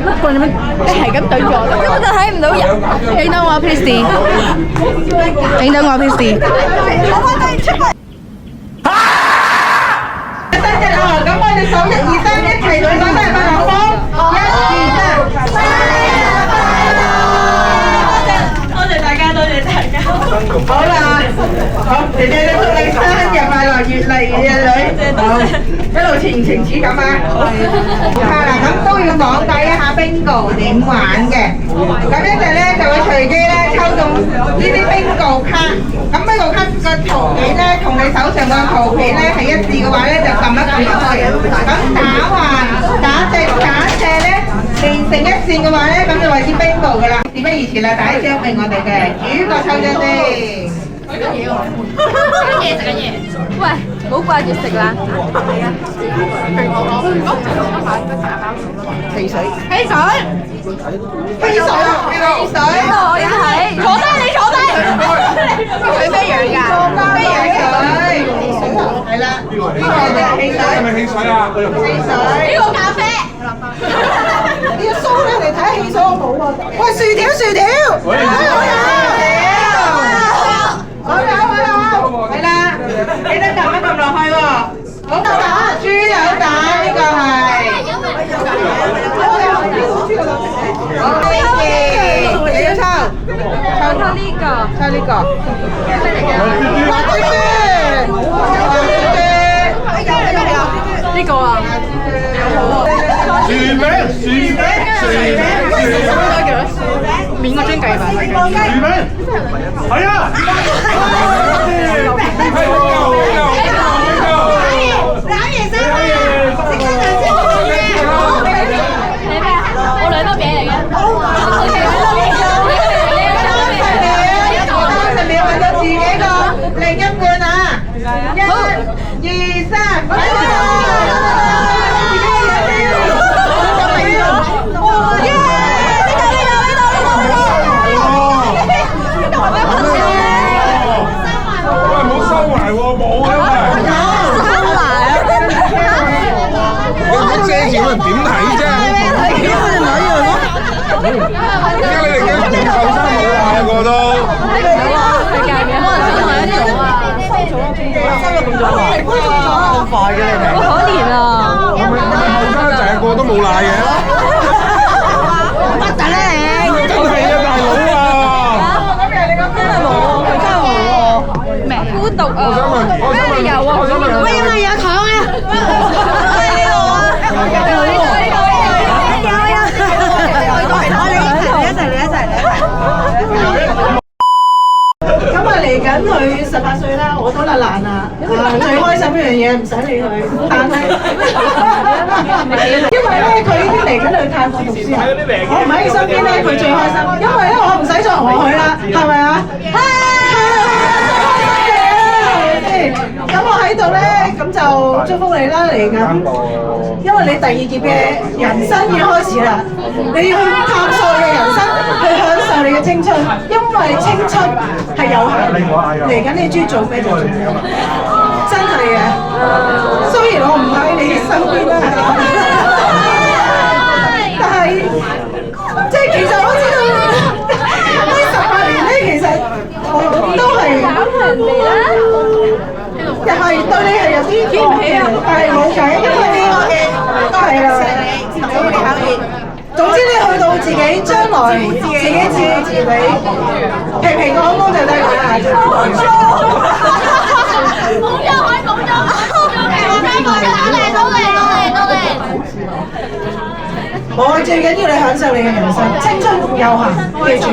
碌棍咁樣，你係咁對住我，根本就睇唔到人。影到我 please， 影到我 please。我快啲出嚟！三隻啊！咁我哋數1、2、3一齊舉手都係快樂風。1、2、3，多謝大家，多謝大家。好啦，好，姐姐都祝你生日快樂，越嚟越靚女。好，一路前程似錦啊！係啦，咁都要講解一下 bingo 點玩嘅。咁一陣咧就會隨機咧抽中呢啲 bingo 卡。咁 bingo 卡個圖片咧同你手上個圖片咧係一致嘅話咧，就撳一撳落去。咁打橫、打直、打斜咧連成一線嘅話咧，咁就為之 bingo 噶啦。事不宜遲啦，第一張俾我哋嘅主角抽張先。食緊嘢。喂，唔好掛住食啦。汽水。汽水。汽水啊！汽水。我要睇。坐低，你坐低。佢咩樣㗎？咩樣水？係啦。呢個汽水。係咪汽水啊？汽水。呢個咖啡。你要梳咧嚟睇下汽水好冇喎。喂，薯條，薯條。好，係啦，記得撳一撳落去喎。好蛋，豬油蛋呢個係。好，Vicky，你要抽？抽呢個。抽呢個。滑豬豬。呢個啊。薯餅，薯餅，薯餅，免個樽計吧。薯餅，係啊！我兩粒餅嚟嘅。你揾到自己個另一半啊！1、2、3，快啲！點睇啫？點解你唔可以咯？點解你哋嘅後生冇啊？個都世界嘅，可能真係一種啊！生咗咁早啊？咁快嘅你哋？好可憐啊！後生仔個都冇奶嘅。乜蛋咧你？真係啊，大佬啊！咁人哋個真係冇喎，佢真係冇喎。咩？孤獨啊！我想問，有啊！喂，有冇有糖啊？咁啊嚟緊佢18歲啦，我都啦難啊！最開心一樣嘢唔使理佢，但係因為咧佢已經嚟緊去泰國讀書啊，我唔喺佢身邊咧，佢最開心，因為咧我唔使再同我去啦，係咪啊？咁我喺度咧，咁就祝福你啦嚟緊，因為你第2頁嘅人生已經開始啦，你要去探索你嘅人生，去享受你嘅青春，因為青春係有限，嚟緊你中意做咩就做咩，真係嘅。雖然我唔喺你身邊啦，但係即係其實我知道呢18年咧，其實我都係。又係對你係有啲見唔起啊，係冇計，因為呢個嘅係啦，總之你去到自己將來自己自理自理，平平安安就得㗎啦。冇咗，冇咗，我最緊要你享受你嘅人生，青春有限，記住，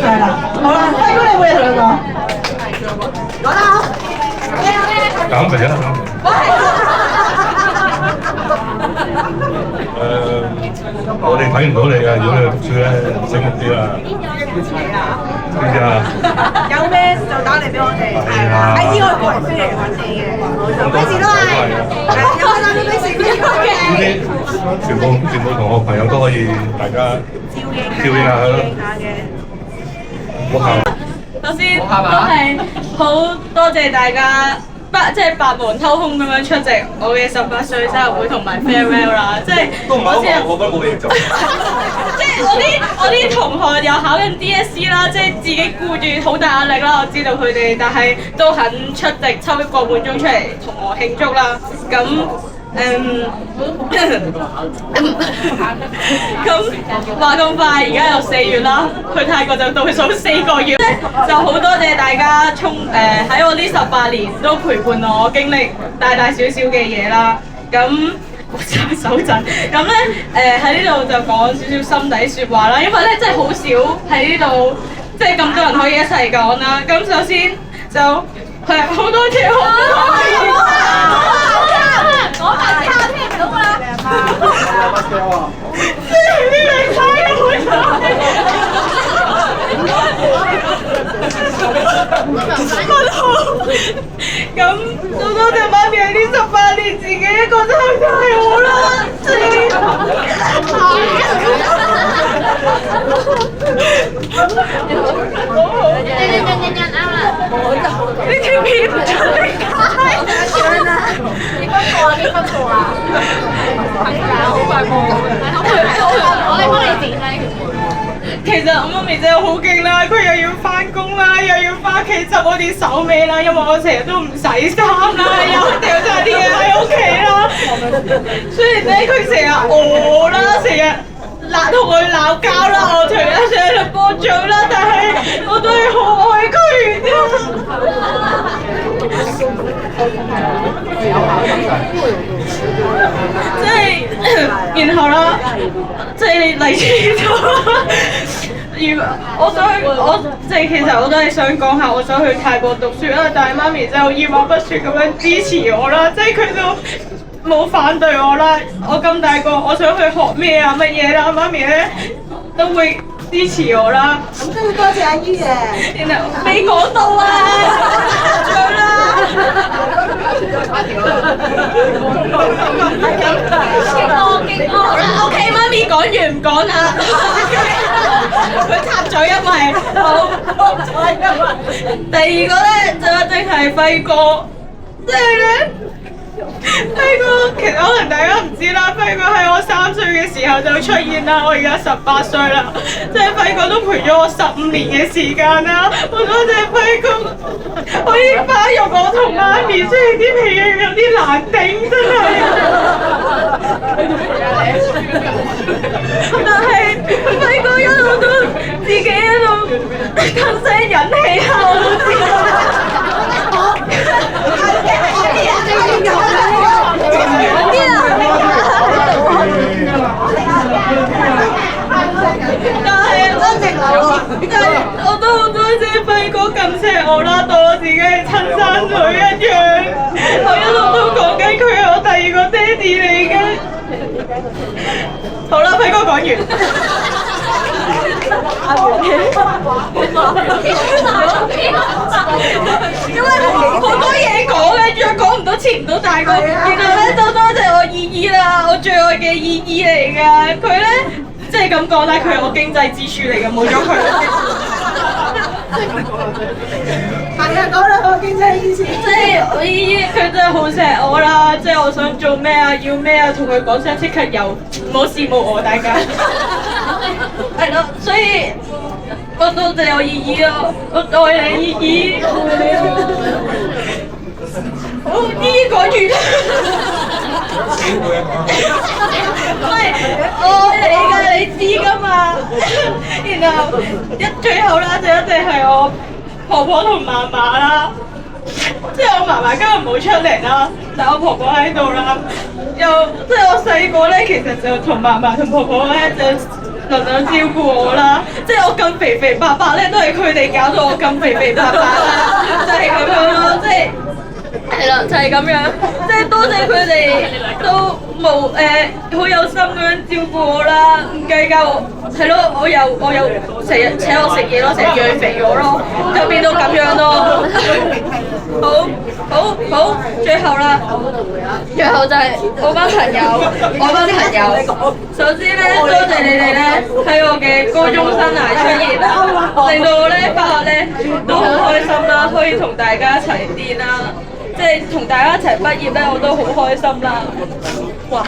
係啦。好啦，輝哥你有冇嘢同佢講？講啦。減肥啊！我哋睇唔到你㗎，如果你讀書咧，醒目啲啦。知唔知啊？有咩就打嚟俾我哋，係啦，係依個過嚟飛嚟揾你嘅，咩事都係，有冇打到咩事俾我嘅？嗰啲全部同學朋友都可以，大家照應下佢咯。冇喊。首先都係好多謝大家即係百忙偷空咁樣出席我嘅18歲生日會同埋 farewell 啦，即係都唔係好忙，我覺得冇嘢做。即係我啲同學又考緊 DSE 啦，即係自己顧住好大壓力啦，我知道佢哋，但係都肯出席抽一個半鐘出嚟同我慶祝啦。咁咁話咁快，而家又4月啦，去泰國就倒數4個月，就好多謝大家喺我呢18年都陪伴我經歷大大小小嘅嘢啦。咁我手震，咁咧喺呢度就講少少心底説話啦，因為咧真係好少喺呢度即係咁多人可以一齊講啦。咁首先就係好多謝我拍卡聽唔到㗎啦，呢兩餐好咁都多謝媽咪喺呢18年自己一個真係太好啦，你條片唔出嚟幾分數啊？好快過，我哋幫你剪咧。其實我媽咪真係好勁啦，佢又要翻工啦，又要翻屋企執我啲手尾啦，因為我成日都唔洗衫啦，又掉晒啲嘢喺屋企啦。雖然咧佢成日餓啦，成日同佢鬧交啦，我成日喺度幫嘴啦，但係我都係好愛佢即係，然後啦，即係嚟住咗。其實我都係想講下，我想去泰國讀書啦，但係媽咪就二話不說咁樣支持我啦，即係佢就冇反對我啦。我咁大個，我想去學咩啊乜嘢啦，媽咪咧都會支持我啦。咁都要多謝阿姨嘅。然後未講到啊，仲啦。OK， 媽咪講完唔講啦。佢插嘴因為好。第二個咧就一定係輝哥，即係咧。輝哥其實可能大家唔知啦，輝哥喺我3歲嘅時候就出現啦，我而家18歲啦，即係輝哥都陪咗我15年嘅時間啦，好多謝輝哥可以包容我同媽咪，雖然啲脾氣有啲難頂真係，但係輝哥一路都自己一路吞聲忍氣啊，我都知道。但係我都好多謝輝哥咁錫我啦，當我自己係親生女一樣。我一路都講緊佢係我第2個爹哋嚟嘅。好啦，輝哥講完。因為好多嘢講嘅，仲講唔到，切唔到大個。然後咧，就多謝我姨姨啦，我最愛嘅姨姨嚟㗎。佢咧即係咁講啦，佢係我經濟支柱嚟嘅，冇咗佢。係啊，講啦，我經濟支柱。即係我姨姨，佢真係好錫我啦。即係我想做咩啊，要咩啊，同佢講聲即刻有，唔好羨慕我大家。係咯，所以我多謝我姨姨咯，我愛你姨姨。好，姨姨講完。唔係，我愛你㗎，你知㗎嘛？然後最後啦，就一定係我婆婆同嫲嫲啦。即係我嫲嫲今日冇出嚟啦，但我婆婆喺度啦。又即係我細個咧，其實就同嫲嫲同婆婆咧就輪流照顧我啦。即係我咁肥肥白白咧，都係佢哋搞到我咁肥肥白白啦，就係咁樣咯，即係。係啦，就係咁樣，即係多謝佢哋都冇好有心咁樣照顧我啦，唔計較我，係咯，我又成日請我食嘢咯，成日養肥我咯，就變到咁樣咯。好，最後啦，最後就係我班朋友，首先咧多謝你哋咧喺我嘅高中生涯出現啦，令到我咧返學咧都好開心啦，可以同大家一齊癲啦。即係同大家一齊畢業咧，我都好開心啦。哇！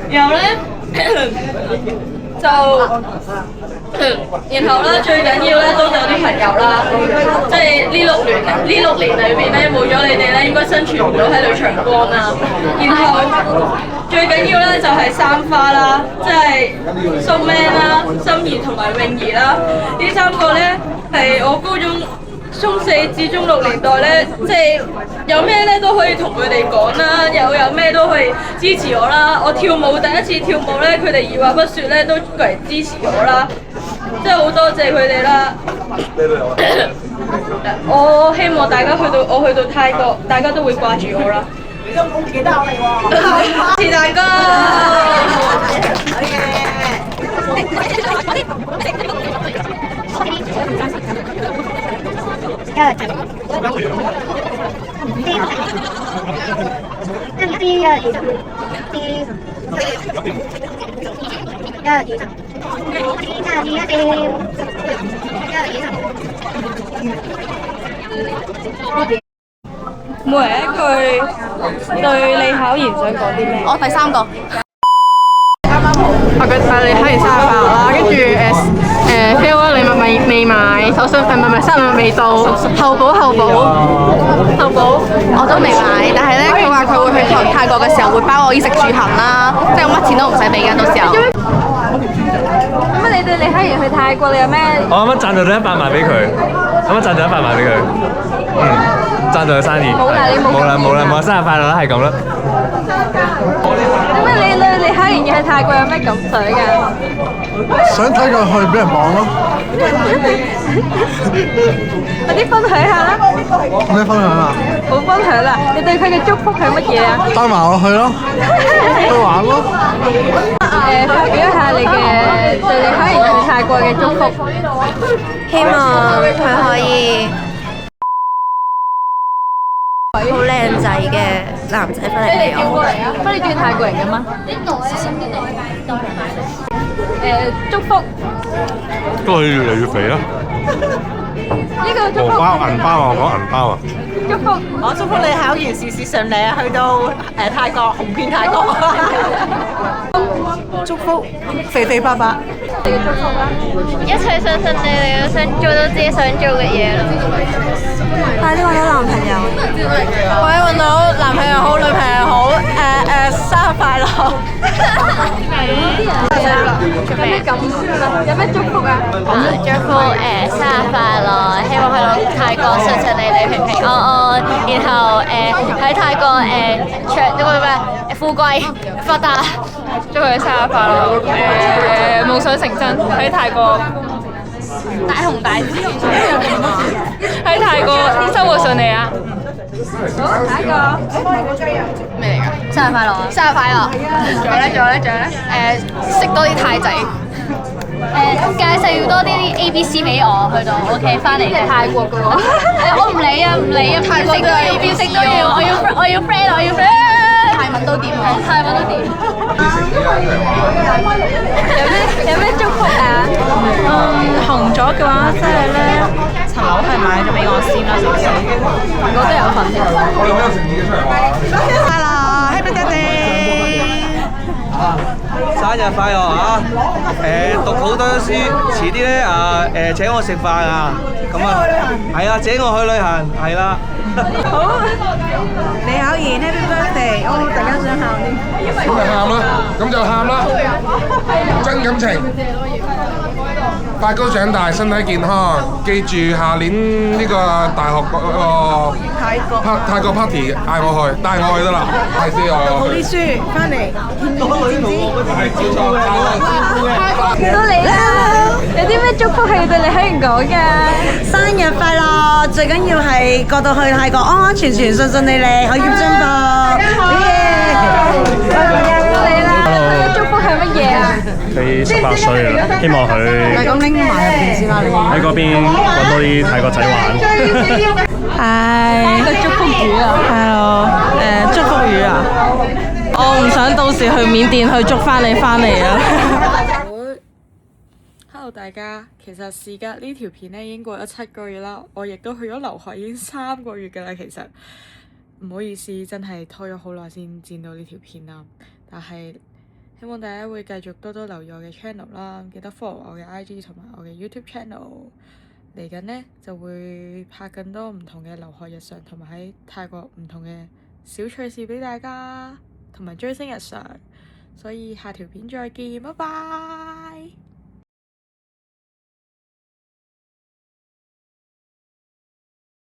然後咧就，然後咧最緊要咧都有啲朋友啦，即係呢6年裏邊咧冇咗你哋咧，應該生存唔到喺女長江啦。然後最緊要咧就係3花啦，即係蘇 Man 啦、心怡同埋泳兒啦，呢3個咧係我高中中4至中6年代咧，即係有咩咧都可以同佢哋講啦，有咩都可以支持我啦。我跳舞第一次跳舞咧，佢哋二話不説咧都過嚟支持我啦，真係好多謝佢哋啦。我希望大家我去到泰國，大家都會掛住我啦。你都唔記得我哋喎，是大哥。每人一句對李巧賢想講啲咩？我第3個。我覺得你考完生日快樂啦，跟住飛嗰個禮物未買，手信唔係生日未到，後補，我都未買，但係咧佢話佢會去泰國嘅時候會包我衣食住行啦，即係我乜錢都唔使俾㗎，到時候。咁你對李巧賢去泰國，你有咩？我啱啱贊助咗100萬俾佢，贊助咗生意。冇啦，生日快樂啦，係咁啦。咁你對李巧賢去泰國有咩感想㗎？想睇佢去俾人綁咯。快啲分享下啦！有咩分享啊？冇分享啦，你對佢嘅祝福係乜嘢啊？帶埋我去咯，去玩咯。發表一下你嘅對李巧賢去泰國嘅祝福。希望佢可以好靚仔嘅男仔翻嚟俾我。乜你中意泰國人嘅嗎？祝福。都係越嚟越肥啦。呢個祝福。銀包啊！我講銀包啊！祝福。我祝福你考完事事順利啊！去到泰國，紅遍泰國。祝福肥肥白白。一切順順利利，想做到自己想做嘅嘢咯。快啲揾到男朋友！我一揾到男朋友好，女朋友好，生日快樂！有咩感？有咩祝福啊？祝福生日快樂，希望去到泰國順順利利、平平安安，然後喺泰國長嗰個咩富貴發達，祝佢生日快樂！夢想成真，喺泰國大紅大紫，喺泰國生活順利啊！好，下一個咩嚟㗎？生日快樂！生日快樂！仲有咧？識多啲泰仔。介紹多啲 ABC 俾我，去到 OK 翻嚟泰國嘅喎。我唔理啊，泰國都有 ABC 都要，我要 friend。泰文都掂啊！泰文都掂。有咩祝福啊？紅咗嘅話，即係咧，層樓係買咗俾我先啦，首先。我都有份嘅。我哋好有誠意嘅出嚟玩。快樂，Happy Birthday！生日快樂啊！讀好多書，遲啲咧請我食飯啊！咁啊，係啊，請我去旅行，係啦。好，李巧賢 Happy Birthday！我突然間想喊添。咁就喊啦，真感情。快高長大，身體健康，記住下年呢個大學嗰個泰國 party 嗌我去，帶我去得啦，係先我。好啲書翻嚟，係照錯，見到你啦！有啲咩祝福係要對李巧賢講㗎？生日快樂！最緊要係過到去泰國安安全全、順順利利，學業進步。祝福係乜嘢啊？佢18歲啦，希望佢咁拎埋入邊先啦，你。喺嗰邊揾多啲泰國仔玩。係。個祝福語啊！係咯，祝福語啊！我唔想到時去緬甸去捉翻你翻嚟啊！Hello 大家，其實事隔呢條片咧已經過咗7個月啦，我亦都去咗留學已經3個月㗎啦。其實唔好意思，真係拖咗好耐先剪到呢條片啦。但係希望大家會繼續多多留意我嘅 channel 啦，記得 follow 我嘅 IG 同埋我嘅 YouTube channel。嚟緊呢就會拍更多唔同嘅留學日常，同埋喺泰國唔同嘅小趣事俾大家，同埋追星日常。所以下條片再見，拜拜。